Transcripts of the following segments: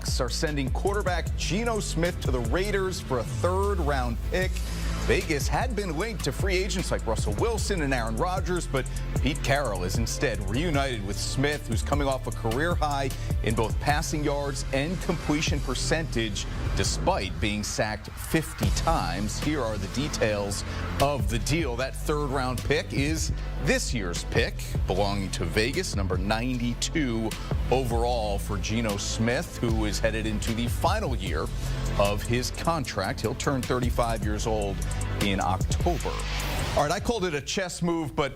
Are sending quarterback Geno Smith to the Raiders for a third-round pick. Vegas had been linked to free agents like Russell Wilson and Aaron Rodgers, but Pete Carroll is instead reunited with Smith, who's coming off a career high in both passing yards and completion percentage, despite being sacked 50 times. Here are the details of the deal. That third-round pick is this year's pick, belonging to Vegas, number 92 overall for Geno Smith, who is headed into the final year of his contract. He'll turn 35 years old in October. All right, I called it a chess move, but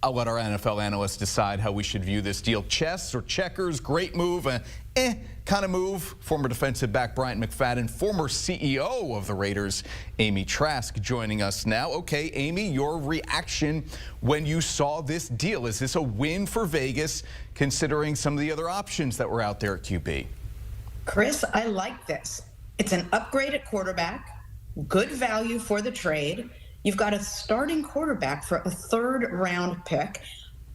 I'll let our NFL analysts decide how we should view this deal. Chess or checkers, great move, kind of move. Former defensive back Bryant McFadden, former CEO of the Raiders, Amy Trask, joining us now. Okay, Amy, your reaction when you saw this deal. Is this a win for Vegas, considering some of the other options that were out there at QB? Chris, I like this. It's an upgrade at quarterback, good value for the trade. You've got a starting quarterback for a third-round pick.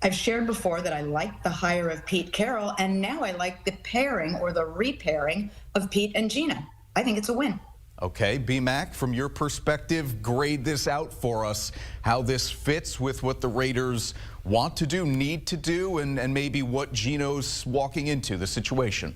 I've shared before that I like the hire of Pete Carroll, and now I like the pairing or the repairing of Pete and Geno. I think it's a win. Okay, B-Mac, from your perspective, grade this out for us, how this fits with what the Raiders want to do, need to do, and maybe what Geno's walking into, the situation.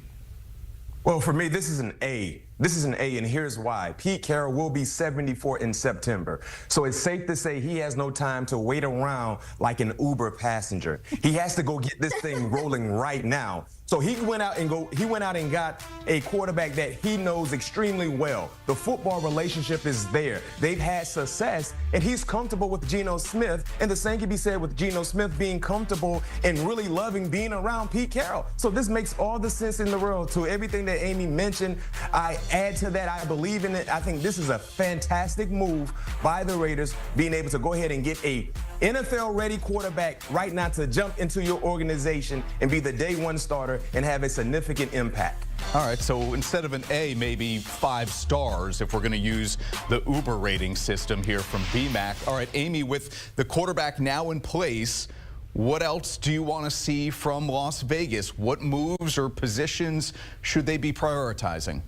Well, for me, this is an A. This is an A, and here's why. Pete Carroll will be 74 in September. So it's safe to say he has no time to wait around like an Uber passenger. He has to go get this thing rolling right now. So he went out and got a quarterback that he knows extremely well. The football relationship is there. They've had success, and he's comfortable with Geno Smith. And the same can be said with Geno Smith being comfortable and really loving being around Pete Carroll. So this makes all the sense in the world. To everything that Amy mentioned, I add to that. I believe in it. I think this is a fantastic move by the Raiders, being able to go ahead and get a NFL-ready quarterback right now to jump into your organization and be the day one starter and have a significant impact. All right, so instead of an A, maybe 5 stars if we're going to use the Uber rating system here from BMAC. All right, Amy, with the quarterback now in place, what else do you want to see from Las Vegas? What moves or positions should they be prioritizing?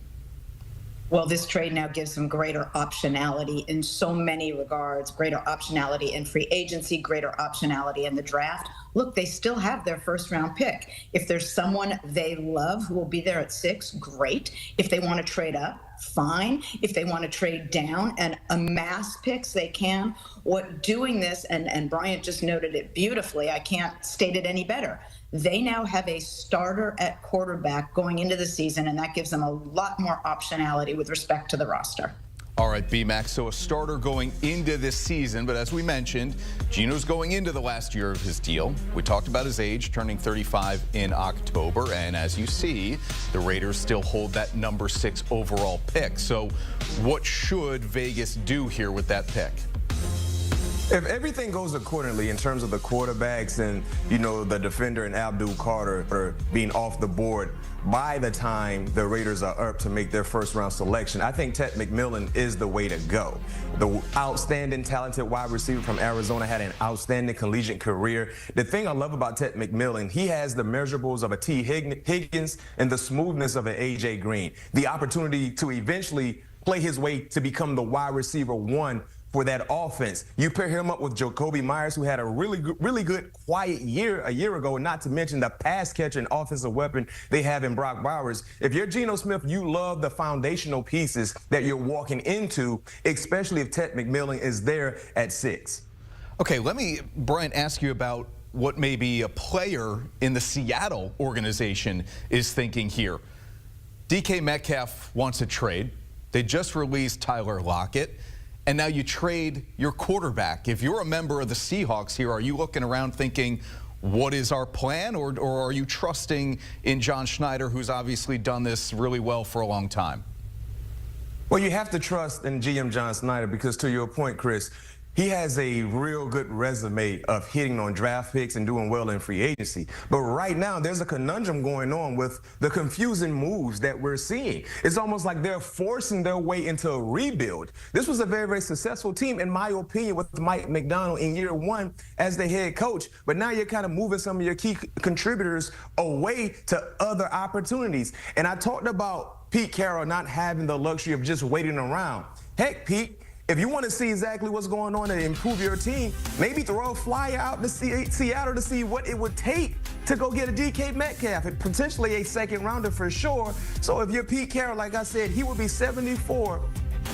Well, this trade now gives them greater optionality in so many regards, greater optionality in free agency, greater optionality in the draft. Look, they still have their first-round pick. If there's someone they love who will be there at 6, great. If they want to trade up, fine. If they want to trade down and amass picks, they can. What doing this, and Bryant just noted it beautifully, I can't state it any better. They now have a starter at quarterback going into the season, and that gives them a lot more optionality with respect to the roster. All right, B-Max, so a starter going into this season, but as we mentioned, Geno's going into the last year of his deal. We talked about his age, turning 35 in October, and as you see, the Raiders still hold that number 6 overall pick. So what should Vegas do here with that pick? If everything goes accordingly in terms of the quarterbacks and, the defender and Abdul Carter are being off the board by the time the Raiders are up to make their first-round selection, I think Ted McMillan is the way to go. The outstanding, talented wide receiver from Arizona had an outstanding collegiate career. The thing I love about Ted McMillan, he has the measurables of a T. Higgins and the smoothness of an A.J. Green. The opportunity to eventually play his way to become the wide receiver 1 for that offense. You pair him up with Jacoby Myers, who had a really good, quiet year a year ago, not to mention the pass catcher and offensive weapon they have in Brock Bowers. If you're Geno Smith, you love the foundational pieces that you're walking into, especially if Ted McMillan is there at 6. Okay, let me, Brian, ask you about what maybe a player in the Seattle organization is thinking here. DK Metcalf wants a trade. They just released Tyler Lockett. And now you trade your quarterback. If you're a member of the Seahawks here, are you looking around thinking, what is our plan? Or are you trusting in John Schneider, who's obviously done this really well for a long time? Well, you have to trust in GM John Schneider because, to your point, Chris, he has a real good resume of hitting on draft picks and doing well in free agency. But right now, there's a conundrum going on with the confusing moves that we're seeing. It's almost like they're forcing their way into a rebuild. This was a very, very successful team, in my opinion, with Mike McDonald in year one as the head coach. But now you're kind of moving some of your key contributors away to other opportunities. And I talked about Pete Carroll not having the luxury of just waiting around. Heck, Pete, if you want to see exactly what's going on and improve your team, maybe throw a flyer out to Seattle to see what it would take to go get a DK Metcalf, and potentially a second rounder for sure. So if you're Pete Carroll, like I said, he will be 74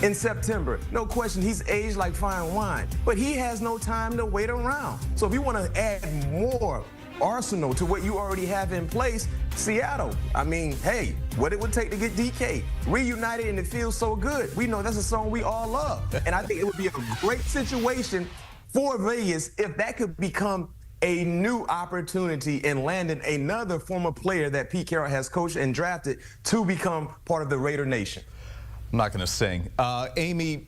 in September. No question, he's aged like fine wine, but he has no time to wait around. So if you want to add more arsenal to what you already have in place, Seattle, I mean, hey, what it would take to get DK reunited, and it feels so good. We know that's a song we all love. And I think it would be a great situation for Vegas if that could become a new opportunity in landing another former player that Pete Carroll has coached and drafted to become part of the Raider Nation. I'm not going to sing. Amy,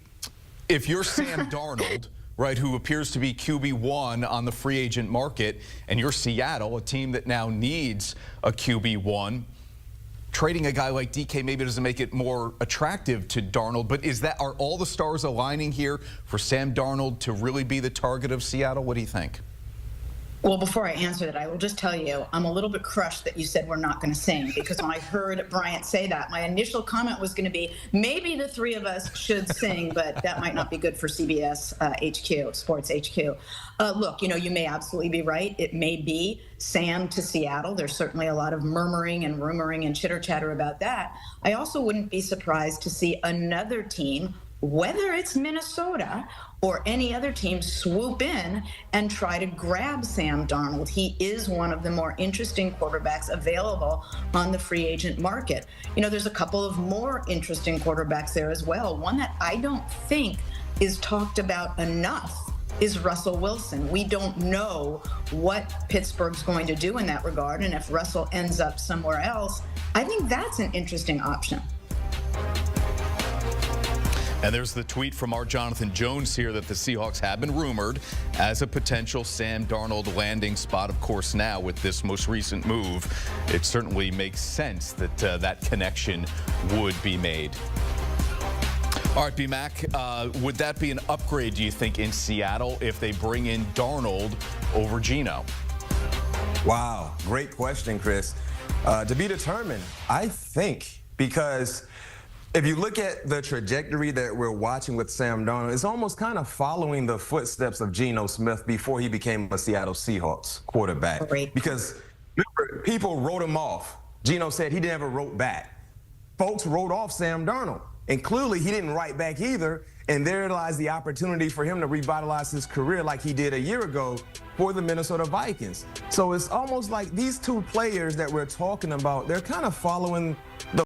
if you're Sam Darnold, right, who appears to be QB1 on the free agent market, and you're Seattle, a team that now needs a QB1, trading a guy like DK maybe doesn't make it more attractive to Darnold, but are all the stars aligning here for Sam Darnold to really be the target of Seattle? What do you think? Well, before I answer that, I will just tell you, I'm a little bit crushed that you said we're not going to sing, because when I heard Bryant say that, my initial comment was going to be, maybe the three of us should sing, but that might not be good for CBS HQ, Sports HQ. Look, you may absolutely be right. It may be Sam to Seattle. There's certainly a lot of murmuring and rumoring and chitter-chatter about that. I also wouldn't be surprised to see another team, whether it's Minnesota or any other team, swoop in and try to grab Sam Darnold. He is one of the more interesting quarterbacks available on the free agent market. There's a couple of more interesting quarterbacks there as well. One that I don't think is talked about enough is Russell Wilson. We don't know what Pittsburgh's going to do in that regard, and if Russell ends up somewhere else, I think that's an interesting option. And there's the tweet from our Jonathan Jones here that the Seahawks have been rumored as a potential Sam Darnold landing spot. Of course, now with this most recent move, it certainly makes sense that that connection would be made. All right, B-Mac, would that be an upgrade, do you think, in Seattle if they bring in Darnold over Geno? Wow, great question, Chris. To be determined, I think, because if you look at the trajectory that we're watching with Sam Darnold, it's almost kind of following the footsteps of Geno Smith before he became a Seattle Seahawks quarterback. Great. Because remember, people wrote him off. Geno said he never wrote back. Folks wrote off Sam Darnold, and clearly he didn't write back either. And there lies the opportunity for him to revitalize his career like he did a year ago for the Minnesota Vikings. So it's almost like these two players that we're talking about, they're kind of following the